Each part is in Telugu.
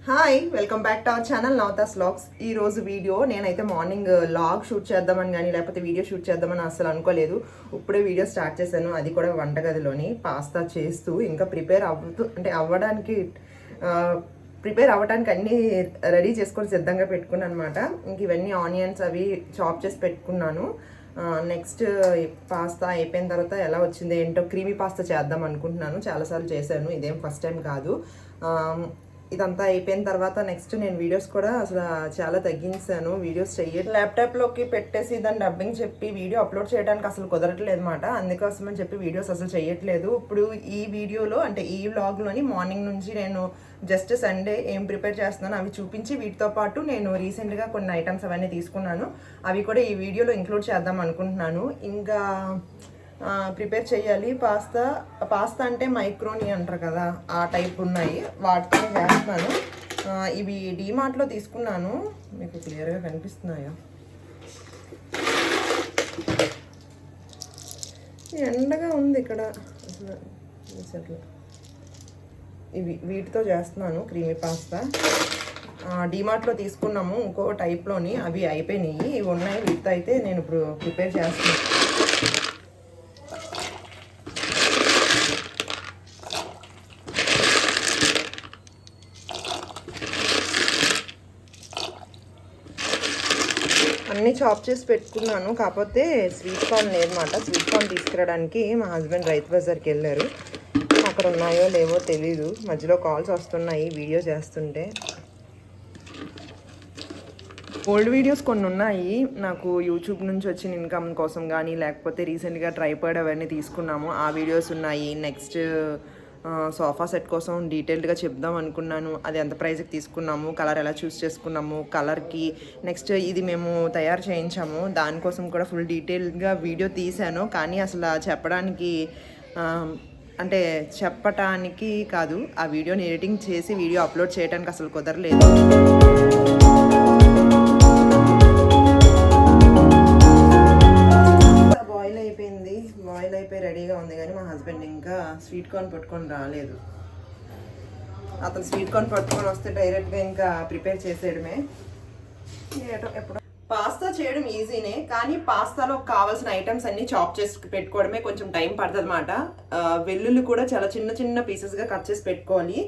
Hi welcome back to our channel Navatha's vlogs. ఈ రోజు వీడియో నేనైతే మార్నింగ్ లాగ్ షూట్ చేద్దామని కానీ లేకపోతే వీడియో షూట్ చేద్దామని అసలు అనుకోలేదు. ఇప్పుడే వీడియో స్టార్ట్ చేశాను, అది కూడా వంటగదిలోని పాస్తా చేస్తూ ఇంకా ప్రిపేర్ అవ్వడానికి అన్నీ రెడీ చేసుకొని సిద్ధంగా పెట్టుకున్నాను అనమాట. ఇంక ఇవన్నీ ఆనియన్స్ అవి చాప్ చేసి పెట్టుకున్నాను. నెక్స్ట్ పాస్తా అయిపోయిన తర్వాత ఎలా వచ్చింది ఏంటో క్రీమీ పాస్తా చేద్దాం అనుకుంటున్నాను. చాలాసార్లు చేశాను, ఇదేం ఫస్ట్ టైం కాదు. ఇదంతా అయిపోయిన తర్వాత నెక్స్ట్ నేను వీడియోస్ కూడా అసలు చాలా తగ్గించాను. వీడియోస్ ల్యాప్టాప్లోకి పెట్టేసి దాన్ని డబ్బింగ్ చెప్పి వీడియో అప్లోడ్ చేయడానికి అసలు కుదరట్లేదు అనమాట. అందుకోసమని చెప్పి వీడియోస్ అసలు చేయట్లేదు. ఇప్పుడు ఈ వీడియోలో అంటే ఈ వ్లాగ్లోని మార్నింగ్ నుంచి నేను జస్ట్ సండే ఏం ప్రిపేర్ చేస్తున్నాను అవి చూపించి వీటితో పాటు నేను రీసెంట్గా కొన్ని ఐటమ్స్ అవన్నీ తీసుకున్నాను, అవి కూడా ఈ వీడియోలో ఇంక్లూడ్ చేద్దాం అనుకుంటున్నాను. ఇంకా ప్రిపేర్ చేయాలి. పాస్తా అంటే మైక్రోని అంటారు కదా, ఆ టైప్ ఉన్నాయి, వాటితో చేస్తున్నాను. ఇవి డీమార్ట్లో తీసుకున్నాను, మీకు క్లియర్గా కనిపిస్తున్నాయా? ఎండగా ఉంది ఇక్కడ అసలు. వీటితో చేస్తున్నాను క్రీమీ పాస్తా. డీమార్ట్లో తీసుకున్నాము ఇంకో టైప్లోని, అవి అయిపోయినాయి, ఇవి ఉన్నాయి. వీటితో అయితే నేను ఇప్పుడు ప్రిపేర్ చేస్తున్నాను. అన్నీ చాప్ చేసి పెట్టుకున్నాను, కాకపోతే స్వీట్ కార్న్ లేదన్నమాట. స్వీట్ కార్న్ తీసుకురావడానికి మా హస్బెండ్ రైతు బజార్కి వెళ్ళారు. అక్కడ ఉన్నాయో లేవో తెలీదు, మధ్యలో కాల్స్ వస్తున్నాయి వీడియో చేస్తుంటే. ఓల్డ్ వీడియోస్ కొన్ని ఉన్నాయి నాకు, యూట్యూబ్ నుంచి వచ్చిన ఇన్కమ్ కోసం కానీ లేకపోతే రీసెంట్గా ట్రైపాడ్ అవన్నీ తీసుకున్నాము, ఆ వీడియోస్ ఉన్నాయి. నెక్స్ట్ సోఫా సెట్ కోసం డీటెయిల్డ్గా చెప్దాం అనుకున్నాను, అది ఎంత ప్రైస్కి తీసుకున్నాము, కలర్ ఎలా చూస్ చేసుకున్నాము, కలర్కి నెక్స్ట్ ఇది మేము తయారు చేయించాము, దానికోసం కూడా ఫుల్ డీటెయిల్డ్గా వీడియో తీశాను. కానీ అసలు చెప్పటానికి కాదు, ఆ వీడియోని ఎడిటింగ్ చేసి వీడియో అప్లోడ్ చేయడానికి అసలు కుదరలేదు. బాయిల్ అయిపోయి రెడీగా ఉంది, కానీ మా హస్బెండ్ ఇంకా స్వీట్ కార్న్ పట్టుకొని రాలేదు. అతను స్వీట్ కార్న్ పట్టుకొని వస్తే డైరెక్ట్గా ఇంకా ప్రిపేర్ చేసేయడమే. ఎప్పుడు పాస్తా చేయడం ఈజీనే, కానీ పాస్తాలో కావాల్సిన ఐటమ్స్ అన్ని చాప్ చేసి పెట్టుకోవడమే కొంచెం టైం పడుతుంది అనమాట. వెల్లుల్లి కూడా చాలా చిన్న చిన్న పీసెస్గా కట్ చేసి పెట్టుకోవాలి.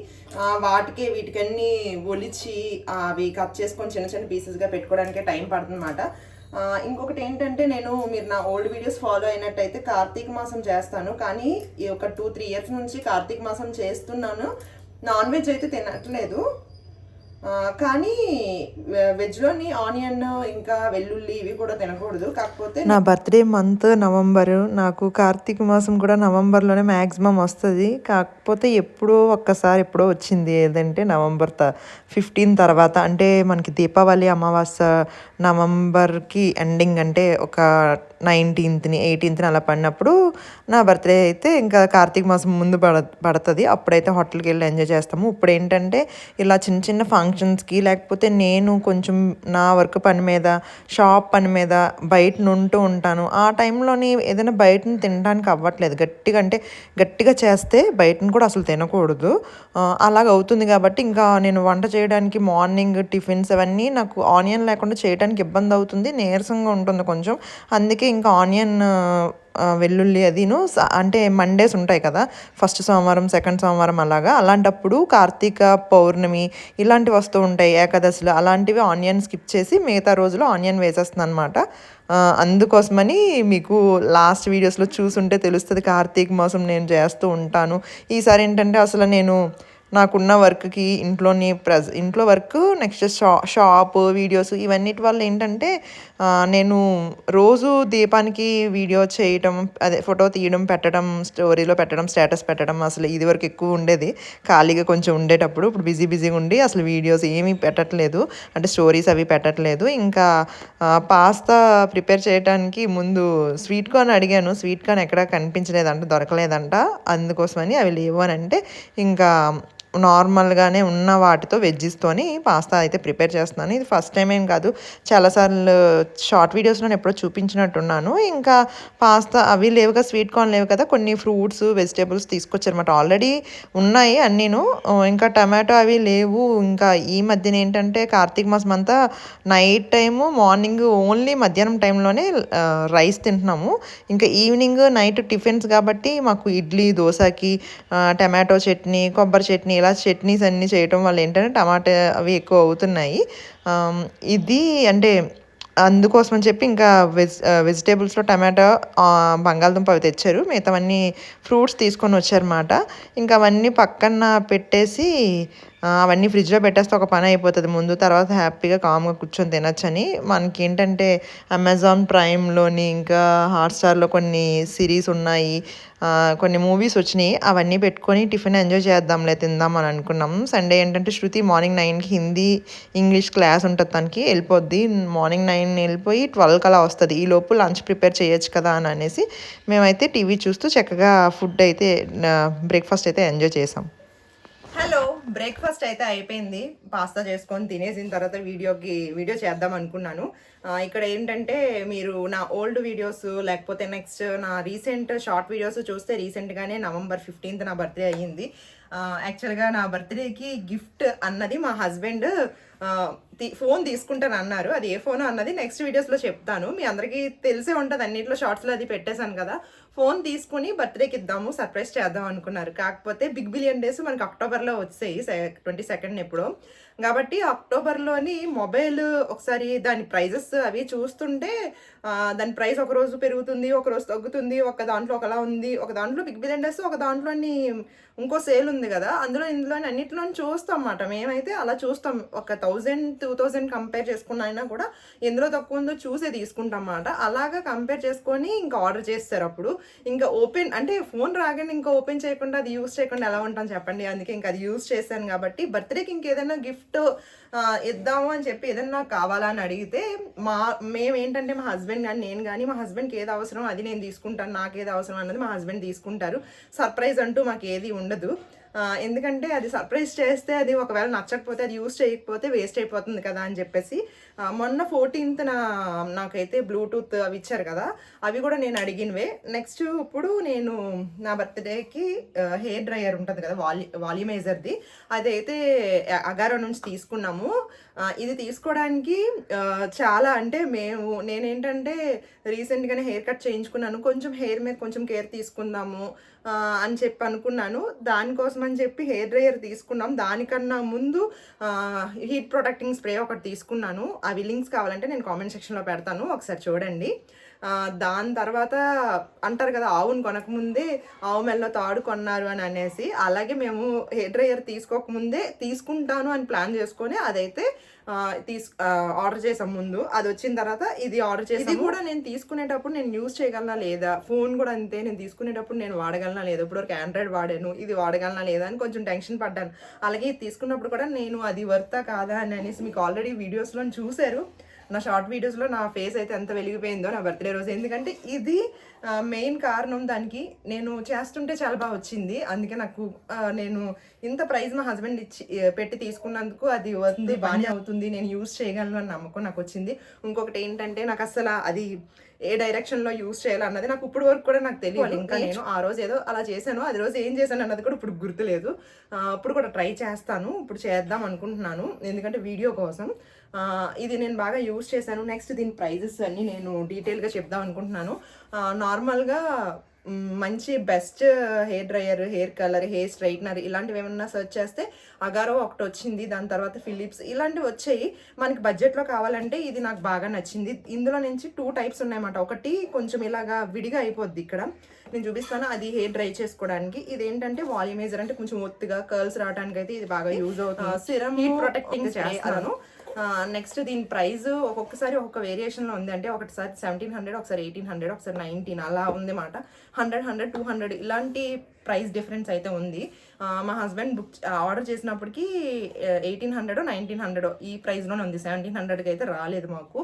వీటికన్నీ ఒలిచి అవి కట్ చేసుకొని చిన్న చిన్న పీసెస్గా పెట్టుకోవడానికే టైం పడుతుంది అనమాట. ఇంకొకటి ఏంటంటే, మీరు నా ఓల్డ్ వీడియోస్ ఫాలో అయినట్టయితే కార్తీక మాసం చేస్తాను, కానీ ఈ ఒక 2-3 ఇయర్స్ నుంచి కార్తీక మాసం చేస్తున్నాను. నాన్ వెజ్ అయితే తినట్లేదు, కానీ వెజ్లోని ఆనియన్ ఇంకా వెల్లుల్లి ఇవి కూడా తినకూడదు. కాకపోతే నా బర్త్డే మంత్ నవంబరు, నాకు కార్తీక మాసం కూడా నవంబర్లోనే మ్యాక్సిమం వస్తుంది. కాకపోతే ఎప్పుడో వచ్చింది, ఏదంటే నవంబర్ 15 తర్వాత, అంటే మనకి దీపావళి అమావాస్య నవంబర్కి ఎండింగ్, అంటే ఒక 19th 18th అలా పడినప్పుడు నా బర్త్డే అయితే ఇంకా కార్తీక మాసం ముందు పడుతుంది. అప్పుడైతే హోటల్కి వెళ్ళి ఎంజాయ్ చేస్తాము. ఇప్పుడు ఏంటంటే ఇలా చిన్న చిన్న ఫంక్షన్స్కి, లేకపోతే నేను కొంచెం నా వర్క్ పని మీద, షాప్ పని మీద బయట ఉంటూ ఉంటాను. ఆ టైంలోని ఏదైనా బయటను తినడానికి అవ్వట్లేదు. గట్టిగా చేస్తే బయటను కూడా అసలు తినకూడదు, అలాగ అవుతుంది. కాబట్టి ఇంకా నేను వంట చేయడానికి మార్నింగ్ టిఫిన్స్ అవన్నీ నాకు ఆనియన్ లేకుండా చేయడానికి ఇబ్బంది అవుతుంది, నీరసంగా ఉంటుంది కొంచెం. అందుకే ఇంకా ఆనియన్ వెల్లుల్లి అంటే మండేస్ ఉంటాయి కదా, ఫస్ట్ సోమవారం సెకండ్ సోమవారం అలాంటప్పుడు కార్తీక పౌర్ణమి ఇలాంటివి వస్తూ ఉంటాయి, ఏకాదశిలో, అలాంటివి ఆనియన్ స్కిప్ చేసి మిగతా రోజులో ఆనియన్ వేసేస్తున్నాను అనమాట. అందుకోసమని మీకు లాస్ట్ వీడియోస్లో చూసుంటే తెలుస్తుంది కార్తీక మాసం నేను చేస్తూ ఉంటాను. ఈసారి ఏంటంటే అసలు నేను నాకున్న వర్క్కి ఇంట్లో వర్క్, నెక్స్ట్ షాప్ వీడియోస్ ఇవన్నిటి వల్ల ఏంటంటే నేను రోజు దీపానికి వీడియో చేయటం, అదే ఫోటో తీయడం, పెట్టడం, స్టోరీలో పెట్టడం, స్టేటస్ పెట్టడం, అసలు ఇది వరకు ఎక్కువ ఉండేది. ఖాళీగా కొంచెం ఉండేటప్పుడు ఇప్పుడు బిజీగా ఉండి అసలు వీడియోస్ ఏమీ పెట్టట్లేదు, అంటే స్టోరీస్ అవి పెట్టట్లేదు. ఇంకా పాస్తా ప్రిపేర్ చేయడానికి ముందు స్వీట్ కార్న్ అడిగాను, స్వీట్ కార్న్ ఎక్కడా కనిపించలేదంట, దొరకలేదంట. అందుకోసమని అవి లేవు అని అంటే ఇంకా నార్మల్గానే ఉన్న వాటితో వెజ్జెస్తోని పాస్తా అయితే ప్రిపేర్ చేస్తున్నాను. ఇది ఫస్ట్ టైం ఏం కాదు, చాలాసార్లు షార్ట్ వీడియోస్లో నేను ఎప్పుడో చూపించినట్టున్నాను. ఇంకా పాస్తా అవి లేవుగా, స్వీట్ కార్న్ లేవు కదా, కొన్ని ఫ్రూట్స్ వెజిటేబుల్స్ తీసుకొచ్చారన్నమాట. ఆల్రెడీ ఉన్నాయి అన్నీను, ఇంకా టమాటో అవి లేవు. ఇంకా ఈ మధ్యన ఏంటంటే కార్తీక మాసం అంతా నైట్ టైము మార్నింగ్ ఓన్లీ మధ్యాహ్నం టైంలోనే రైస్ తింటున్నాము. ఇంకా ఈవినింగ్ నైట్ టిఫిన్స్ కాబట్టి మాకు ఇడ్లీ దోశకి టమాటో చట్నీ కొబ్బరి చట్నీ ఇలా చట్నీస్ అన్నీ చేయటం వల్ల ఏంటంటే టమాటా అవి ఎక్కువ అవుతున్నాయి. ఇది అంటే అందుకోసం అని చెప్పి ఇంకా వెజిటేబుల్స్లో టమాటో బంగాళదుంప అవి తెచ్చారు, మిగతావన్నీ ఫ్రూట్స్ తీసుకొని వచ్చారన్నమాట. ఇంకా అవన్నీ పక్కన పెట్టేసి అవన్నీ ఫ్రిడ్జ్లో పెట్టేస్తే ఒక పని అయిపోతుంది ముందు, తర్వాత హ్యాపీగా కామ్గా కూర్చొని తినచ్చని. మనకి ఏంటంటే అమెజాన్ ప్రైమ్లోని ఇంకా హాట్స్టార్లో కొన్ని సిరీస్ ఉన్నాయి, కొన్ని మూవీస్ వచ్చినాయి, అవన్నీ పెట్టుకొని టిఫిన్ ఎంజాయ్ చేద్దాంలే తిందాం అని అనుకున్నాం. సండే ఏంటంటే శృతి మార్నింగ్ 9కి హిందీ ఇంగ్లీష్ క్లాస్ ఉంటుంది, తనకి వెళ్ళిపోద్ది. మార్నింగ్ 9 వెళ్ళిపోయి 12కి అలా వస్తుంది. ఈ లోపు లంచ్ ప్రిపేర్ చేయొచ్చు కదా అని అనేసి మేమైతే టీవీ చూస్తూ చక్కగా ఫుడ్ అయితే బ్రేక్ఫాస్ట్ అయితే ఎంజాయ్ చేసాం. హలో, బ్రేక్ఫాస్ట్ అయితే అయిపోయింది. పాస్తా చేసుకొని తినేసిన తర్వాత వీడియో చేద్దాం అనుకున్నాను. ఇక్కడ ఏంటంటే మీరు నా ఓల్డ్ వీడియోస్ లేకపోతే నెక్స్ట్ నా రీసెంట్ షార్ట్ వీడియోస్ చూస్తే రీసెంట్గానే November 15th నా బర్త్డే అయ్యింది. యాక్చువల్గా నా బర్త్డేకి గిఫ్ట్ అన్నది మా హస్బెండ్ ఫోన్ తీసుకుంటాను అన్నారు. అది ఏ ఫోన్ అన్నది నెక్స్ట్ వీడియోస్లో చెప్తాను. మీ అందరికీ తెలిసే ఉంటుంది, అన్నింటిలో షార్ట్స్లో అది పెట్టేశాను కదా. ఫోన్ తీసుకుని బర్త్డేకి ఇద్దాము, సర్ప్రైజ్ చేద్దాం అనుకున్నారు. కాకపోతే బిగ్ బిలియన్ డేస్ మనకి అక్టోబర్లో వచ్చాయి, 22nd ఎప్పుడో. కాబట్టి అక్టోబర్లోని మొబైల్ ఒకసారి దాని ప్రైజెస్ అవి చూస్తుంటే దాని ప్రైస్ ఒకరోజు పెరుగుతుంది, ఒకరోజు తగ్గుతుంది. ఒక దాంట్లో ఒకలా ఉంది, ఒక దాంట్లో బిగ్ బిలియన్ డేస్, ఒక దాంట్లోని ఇంకో సేల్ ఉంది కదా, ఇందులో అన్నింటిలో చూస్తాం అన్నమాట. మేమైతే అలా చూస్తాం, ఒక 1000-2000 కంపేర్ చేసుకున్న అయినా కూడా ఎందులో తక్కువ ఉందో చూసే తీసుకుంటాం అన్నమాట. అలాగా కంపేర్ చేసుకొని ఇంకా ఆర్డర్ చేస్తారు. అప్పుడు ఇంకా అంటే ఫోన్ రాగానే ఇంకా ఓపెన్ చేయకుండా అది యూస్ చేయకుండా ఎలా ఉంటాం చెప్పండి. అందుకే ఇంకా అది యూస్ చేశాను కాబట్టి బర్త్డేకి ఇంకేదైనా గిఫ్ట్ ఇద్దాము అని చెప్పి ఏదన్నా కావాలని అడిగితే మేమేంటంటే మా హస్బెండ్ కానీ నేను కానీ మా హస్బెండ్కి ఏది అవసరం అది నేను తీసుకుంటాను, నాకు ఏది అవసరం అన్నది మా హస్బెండ్ తీసుకుంటారు. సర్ప్రైజ్ అంటూ మాకు ఏది ఉండదు. ఎందుకంటే అది సర్ప్రైజ్ చేస్తే అది ఒకవేళ నచ్చకపోతే అది యూస్ చేయకపోతే వేస్ట్ అయిపోతుంది కదా అని చెప్పేసి మొన్న 14th నాకైతే బ్లూటూత్ అవి ఇచ్చారు కదా, అవి కూడా నేను అడిగినవే. నెక్స్ట్ ఇప్పుడు నేను నా బర్త్డేకి హెయిర్ డ్రయర్ ఉంటుంది కదా, వాల్యూమైజర్ది, అదైతే అగారో నుంచి తీసుకున్నాము. ఇది తీసుకోవడానికి చాలా అంటే నేనేంటంటే రీసెంట్గానే హెయిర్ కట్ చేయించుకున్నాను, కొంచెం హెయిర్ మీద కొంచెం కేర్ తీసుకుందాము అని చెప్పి అనుకున్నాను. దానికోసం అని చెప్పి హెయిర్ డ్రయర్ తీసుకున్నాం. దానికన్నా ముందు హీట్ ప్రొటెక్టింగ్ స్ప్రే ఒకటి తీసుకున్నాను. అవి లింక్స్ కావాలంటే నేను కామెంట్ సెక్షన్లో పెడతాను, ఒకసారి చూడండి. దాని తర్వాత అంటారు కదా, ఆవును కొనకముందే ఆవు మెల్లో తాడు కొన్నారు అని అనేసి, అలాగే మేము హెయిర్ డ్రయర్ తీసుకోకముందే తీసుకుంటాను అని ప్లాన్ చేసుకొని అదైతే ఆర్డర్ చేసాం. ముందు అది వచ్చిన తర్వాత ఇది ఆర్డర్ చేసి, ఇది కూడా నేను తీసుకునేటప్పుడు నేను యూజ్ చేయగలనా లేదా, ఫోన్ కూడా అంతే, నేను తీసుకునేటప్పుడు నేను వాడగలనా లేదా, ఇప్పటివరకు ఆండ్రాయిడ్ వాడాను, ఇది వాడగలనా లేదా అని కొంచెం టెన్షన్ పడ్డాను. అలాగే ఇది తీసుకున్నప్పుడు కూడా నేను అది వర్తా కాదా అని అనేసి మీకు ఆల్రెడీ వీడియోస్లో చూశారు. నా షార్ట్ వీడియోస్లో నా ఫేస్ అయితే ఎంత వెలిగిపోయిందో నా బర్త్డే రోజు. ఎందుకంటే ఇది మెయిన్ కారణం, దానికి నేను చేస్తుంటే చాలా బాగా వచ్చింది. అందుకే నాకు నేను ఇంత ప్రైజ్ మా హస్బెండ్ పెట్టి తీసుకున్నందుకు అది వస్తుంది, బాగానే అవుతుంది, నేను యూజ్ చేయగలను అని నమ్మకం నాకు వచ్చింది. ఇంకొకటి ఏంటంటే నాకు అసలు అది ఏ డైరెక్షన్లో యూజ్ చేయాలన్నది నాకు ఇప్పుడు వరకు కూడా నాకు తెలియదు. ఇంకా నేను ఆ రోజు ఏదో అలా చేశాను, అది రోజు ఏం చేశాను అన్నది కూడా ఇప్పుడు గుర్తులేదు. ఇప్పుడు కూడా ట్రై చేస్తాను, ఇప్పుడు చేద్దాం అనుకుంటున్నాను ఎందుకంటే వీడియో కోసం. ఇది నేను బాగా యూజ్ చేశాను. నెక్స్ట్ దీని ప్రైజెస్ అన్నీ నేను డీటెయిల్గా చెప్దాం అనుకుంటున్నాను. నార్మల్గా మంచి best hair dryer, hair colour, hair straightener ఇలాంటివి ఏమన్నా సెర్చ్ చేస్తే అగారో ఒకటి వచ్చింది, దాని తర్వాత ఫిలిప్స్ ఇలాంటివి వచ్చాయి. మనకి బడ్జెట్లో కావాలంటే ఇది నాకు బాగా నచ్చింది. ఇందులో నుంచి 2 టైప్స్ ఉన్నాయన్నమాట. ఒకటి కొంచెం ఇలాగా విడిగా అయిపోద్ది, ఇక్కడ నేను చూపిస్తాను, అది హెయిర్ డ్రై చేసుకోవడానికి. ఇది ఏంటంటే వాల్యూమైజర్, అంటే కొంచెం ఒత్తుగా కర్ల్స్ రావడానికి అయితే ఇది బాగా యూజ్ అవుతుంది. సిరమ్ హీట్ ప్రొటెక్టింగ్ చేస్తాను. నెక్స్ట్ దీని ప్రైస్ ఒక్కొక్కసారి ఒక్కొక్క వేరియేషన్లో ఉంది. అంటే ఒకటిసారి 1700, ఒకసారి 1800, ఒకసారి 19 అలా ఉంది మాట. 100, 200 ఇలాంటి ప్రైస్ డిఫరెన్స్ అయితే ఉంది. మా హస్బెండ్ ఆర్డర్ చేసినప్పటికీ 1800 1900 ఈ ప్రైస్లోనే ఉంది. 1700కి అయితే రాలేదు మాకు.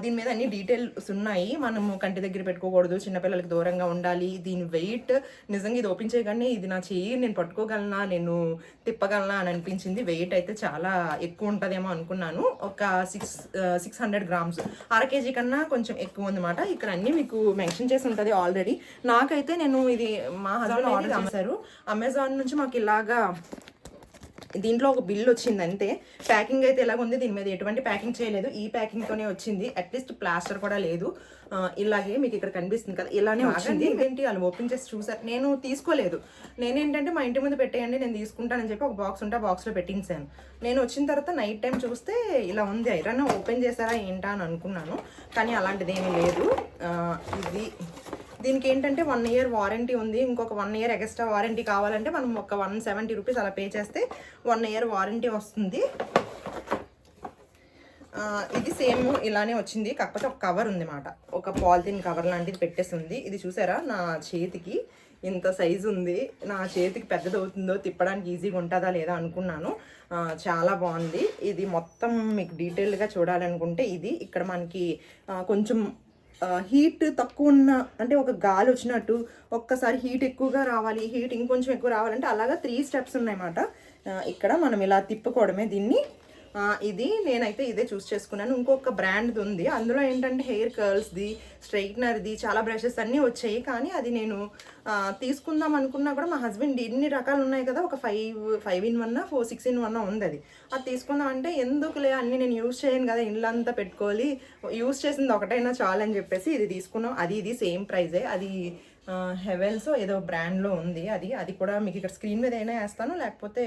దీని మీద అన్ని డీటెయిల్స్ ఉన్నాయి. మనము కంటి దగ్గర పెట్టుకోకూడదు, చిన్నపిల్లలకి దూరంగా ఉండాలి. దీని వెయిట్ నిజంగా ఇది ఓపెన్ చేయగానే ఇది నా చెయ్యి నేను పట్టుకోగలనా, నేను తిప్పగలనా అని అనిపించింది. వెయిట్ అయితే చాలా ఎక్కువ ఉంటుందేమో అనుకున్నాను. ఒక 600 గ్రామ్స్, అర కేజీ కన్నా కొంచెం ఎక్కువ ఉందన్నమాట. ఇక్కడ అన్నీ మీకు మెన్షన్ చేసి ఉంటుంది ఆల్రెడీ. నాకైతే నేను ఇది మా హస్బెండ్ ఆర్డర్ చేశారు అమెజాన్ నుంచి. మాకు ఇలాగా దీంట్లో ఒక బిల్ వచ్చింది అంతే. ప్యాకింగ్ అయితే ఎలాగ ఉంది, దీని మీద ఎటువంటి ప్యాకింగ్ చేయలేదు. ఈ ప్యాకింగ్తోనే వచ్చింది. అట్లీస్ట్ ప్లాస్టర్ కూడా లేదు. ఇలాగే మీకు ఇక్కడ కనిపిస్తుంది కదా, ఇలానే వచ్చింది. ఏంటి వాళ్ళు ఓపెన్ చేసి చూసారు, నేను తీసుకోలేదు. నేనేంటంటే మా ఇంటి ముందు పెట్టేయండి నేను తీసుకుంటానని చెప్పి ఒక బాక్స్ ఉంటే ఆ బాక్స్లో పెట్టించాను. నేను వచ్చిన తర్వాత నైట్ టైం చూస్తే ఇలా ఉంది. ఐరన్ ఓపెన్ చేశారా ఏంటా అని అనుకున్నాను, కానీ అలాంటిది ఏమీ లేదు. ఇది దీనికి ఏంటంటే 1 year వారంటీ ఉంది. ఇంకొక 1 year ఎక్స్ట్రా వారంటీ కావాలంటే మనం ఒక 170 రూపీస్ అలా పే చేస్తే 1 year వారంటీ వస్తుంది. ఇది సేమ్ ఇలానే వచ్చింది, కాకపోతే ఒక కవర్ ఉంది మాట, ఒక పాలిథిన్ కవర్ లాంటిది పెట్టేస్తుంది. ఇది చూసారా, నా చేతికి ఇంత సైజు ఉంది. నా చేతికి పెద్దది అవుతుందో, తిప్పడానికి ఈజీగా ఉంటుందా లేదా అనుకున్నాను. చాలా బాగుంది. ఇది మొత్తం మీకు డీటెయిల్గా చూడాలనుకుంటే ఇది ఇక్కడ మనకి కొంచెం హీట్ తక్కువ ఉన్న, అంటే ఒక గాలి వచ్చినట్టు, ఒక్కసారి హీట్ ఎక్కువగా రావాలి, హీట్ ఇంకొంచెం ఎక్కువ రావాలంటే అలాగా 3 steps ఉన్నాయన్నమాట. ఇక్కడ మనం ఇలా తిప్పుకోవడమే దీన్ని. ఇది నేనైతే ఇదే చూస్ చేసుకున్నాను. ఇంకొక బ్రాండ్ది ఉంది, అందులో ఏంటంటే హెయిర్ కర్ల్స్ది, స్ట్రైట్నర్ది, చాలా బ్రషెస్ అన్నీ వచ్చాయి. కానీ అది నేను తీసుకుందాం అనుకున్నా కూడా మా హస్బెండ్ ఇన్ని రకాలు ఉన్నాయి కదా, ఒక 5 in 1 4 6 in 1 ఉంది. అది తీసుకుందాం అంటే ఎందుకులే, అన్నీ నేను యూజ్ చేయను కదా, ఇల్లంతా పెట్టుకోవాలి, యూజ్ చేసింది ఒకటైనా చాలని చెప్పేసి ఇది తీసుకున్నాం. ఇది సేమ్ ప్రైజే. అది హెవెల్స్ ఏదో బ్రాండ్లో ఉంది. అది కూడా మీకు ఇక్కడ స్క్రీన్ మీద అయినా వేస్తాను, లేకపోతే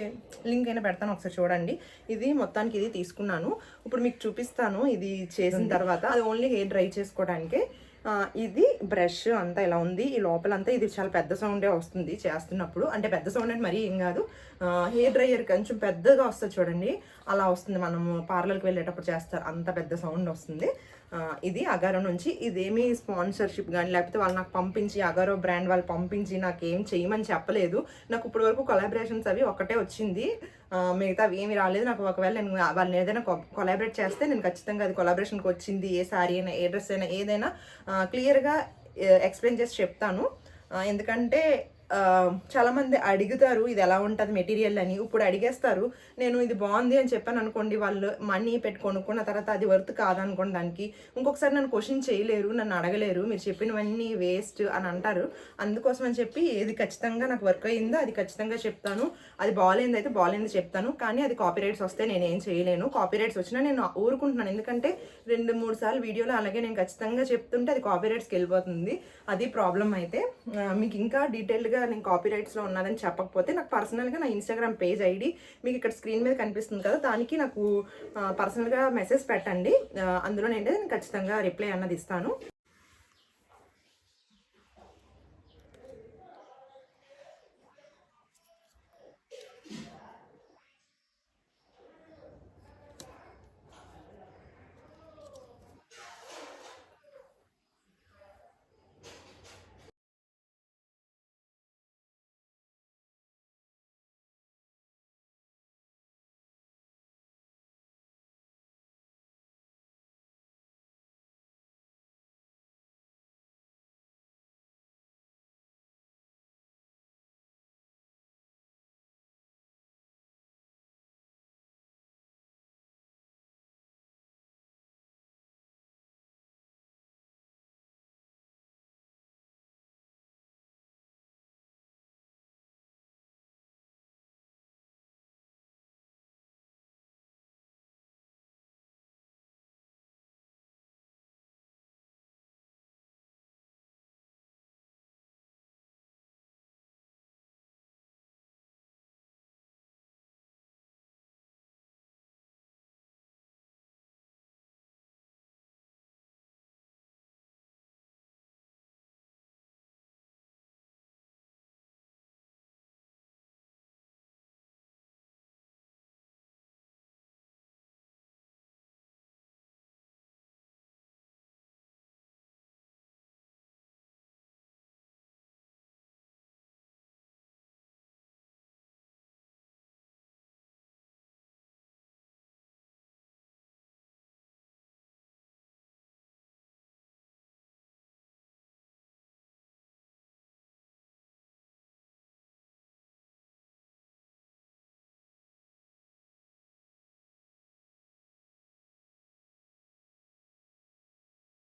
లింక్ అయినా పెడతాను, ఒకసారి చూడండి. ఇది మొత్తానికి ఇది తీసుకున్నాను. ఇప్పుడు మీకు చూపిస్తాను ఇది చేసిన తర్వాత. అది ఓన్లీ హెయిర్ డ్రై చేసుకోవడానికే. ఇది బ్రష్ అంతా ఇలా ఉంది. ఈ లోపలంతా ఇది చాలా పెద్ద సౌండే వస్తుంది చేస్తున్నప్పుడు, అంటే పెద్ద సౌండ్ అంటే మరీ ఏం కాదు, హెయిర్ డ్రైయర్ కొంచెం పెద్దగా వస్తుంది చూడండి, అలా వస్తుంది. మనము పార్లర్కి వెళ్ళేటప్పుడు చేస్తారు, అంత పెద్ద సౌండ్ వస్తుంది. ఇది అగారో నుంచి. ఇదేమీ స్పాన్సర్షిప్ కానీ, లేకపోతే వాళ్ళు నాకు పంపించి, అగారో బ్రాండ్ వాళ్ళు పంపించి నాకు ఏం చేయమని చెప్పలేదు. నాకు ఇప్పటి వరకు కొలాబరేషన్స్ అవి ఒకటే వచ్చింది, మిగతా అవి ఏమి రాలేదు నాకు. ఒకవేళ నేను వాళ్ళని ఏదైనా కొలాబరేట్ చేస్తే నేను ఖచ్చితంగా అది కొలాబరేషన్కి వచ్చింది, ఏ శారీ అయినా, ఏ డ్రెస్ అయినా, ఏదైనా క్లియర్గా ఎక్స్ప్లెయిన్ చేసి చెప్తాను. ఎందుకంటే చాలామంది అడుగుతారు ఇది ఎలా ఉంటుంది మెటీరియల్ అని. ఇప్పుడు అడిగేస్తారు. నేను ఇది బాగుంది అని చెప్పాను అనుకోండి, వాళ్ళు మనీ పెట్టి కొనుక్కున్న తర్వాత అది వర్త్ కాదనుకోండి, దానికి ఇంకొకసారి నన్ను క్వశ్చన్ చేయలేరు, నన్ను అడగలేరు, మీరు చెప్పినవన్నీ వేస్ట్ అని అంటారు. అందుకోసం అని చెప్పి ఏది ఖచ్చితంగా నాకు వర్క్ అయ్యిందో అది ఖచ్చితంగా చెప్తాను. అది బాగాలేంది అయితే బాగాలేంది చెప్తాను. కానీ అది కాపీరైట్స్ వస్తే నేనేం చేయలేను. కాపీరైట్స్ వచ్చినా నేను ఊరుకుంటున్నాను, ఎందుకంటే 2-3 సార్లు వీడియోలో అలాగే నేను ఖచ్చితంగా చెప్తుంటే అది కాపీరైట్స్కి వెళ్ళిపోతుంది. అది ప్రాబ్లం. అయితే మీకు ఇంకా డీటెయిల్గా నేను కాపీరైట్స్లో ఉన్నదని చెప్పకపోతే నాకు పర్సనల్గా నా ఇన్స్టాగ్రామ్ పేజ్ ఐడి మీకు ఇక్కడ స్క్రీన్ మీద కనిపిస్తుంది కదా, దానికి నాకు పర్సనల్గా మెసేజ్ పెట్టండి. అందులో నేను ఖచ్చితంగా రిప్లై అన్నది ఇస్తాను.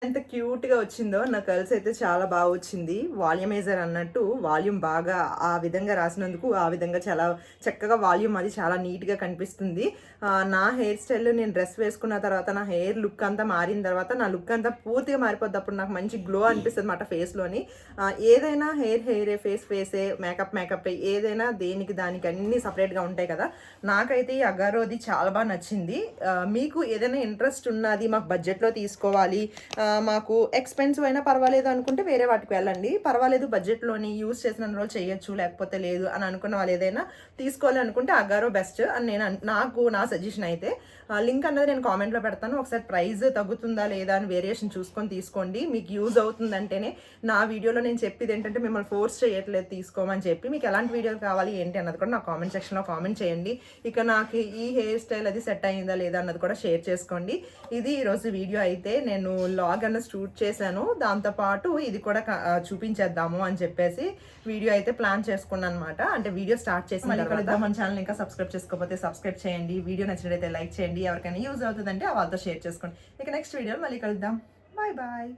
ఎంత క్యూట్గా వచ్చిందో నా కర్ల్స్ అయితే చాలా బాగా వచ్చింది. వాల్యూమైజర్ అన్నట్టు వాల్యూమ్ బాగా ఆ విధంగా రాసినందుకు ఆ విధంగా చాలా చక్కగా వాల్యూమ్ అది చాలా నీట్గా కనిపిస్తుంది. నా హెయిర్ స్టైల్ నేను డ్రెస్ వేసుకున్న తర్వాత నా హెయిర్ లుక్ అంతా మారిన తర్వాత నా లుక్ అంతా పూర్తిగా మారిపోద్ది. అప్పుడు నాకు మంచి గ్లో అనిపిస్తుంది అన్నమాట ఫేస్లోని. ఏదైనా హెయిరే, ఫేసే, మేకప్ ఏదైనా దేనికి దానికి అన్నీ సపరేట్గా ఉంటాయి కదా. నాకైతే ఈ అగారోది చాలా బాగా నచ్చింది. మీకు ఏదైనా ఇంట్రెస్ట్ ఉన్నది మాకు బడ్జెట్లో తీసుకోవాలి, మాకు ఎక్స్పెన్సివ్ అయినా పర్వాలేదు అనుకుంటే వేరే వాటికి వెళ్ళండి. పర్వాలేదు బడ్జెట్లోని యూస్ చేసిన రోజు చేయొచ్చు, లేకపోతే లేదు అని అనుకున్న వాళ్ళు ఏదైనా తీసుకోవాలి అనుకుంటే అగారో బెస్ట్ అని నాకు నా సజెషన్ అయితే. లింక్ అన్నది నేను కామెంట్లో పెడతాను. ఒకసారి ప్రైస్ తగ్గుతుందా లేదా అని వేరియేషన్ చూసుకొని తీసుకోండి. మీకు యూజ్ అవుతుందంటేనే నా వీడియోలో నేను చెప్పేది ఏంటంటే మిమ్మల్ని ఫోర్స్ చేయట్లేదు తీసుకోమని చెప్పి. మీకు ఎలాంటి వీడియోలు కావాలి ఏంటి అన్నది కూడా నాకు కామెంట్ సెక్షన్లో కామెంట్ చేయండి. ఇక నాకు ఈ హెయిర్ స్టైల్ అది సెట్ అయిందా లేదా అన్నది కూడా షేర్ చేసుకోండి. ఇది ఈరోజు వీడియో అయితే. నేను లాగ్ అన్న షూట్ చేశాను, దాంతోపాటు ఇది కూడా చూపించేద్దాము అని చెప్పేసి వీడియో అయితే ప్లాన్ చేసుకున్నాను అనమాట. అంటే వీడియో స్టార్ట్ చేసి మళ్ళీ కలుద్దాం. మన ఛానల్ ఇంకా సబ్స్క్రైబ్ చేసుకోకపోతే సబ్స్క్రైబ్ చేయండి. వీడియో నచ్చినట్లయితే లైక్ చేయండి. ఎవరికైనా యూజ్ అవుతుందంటే వాళ్ళతో షేర్ చేసుకోండి. ఇక నెక్స్ట్ వీడియో మళ్ళీ కలుద్దాం. Bye bye.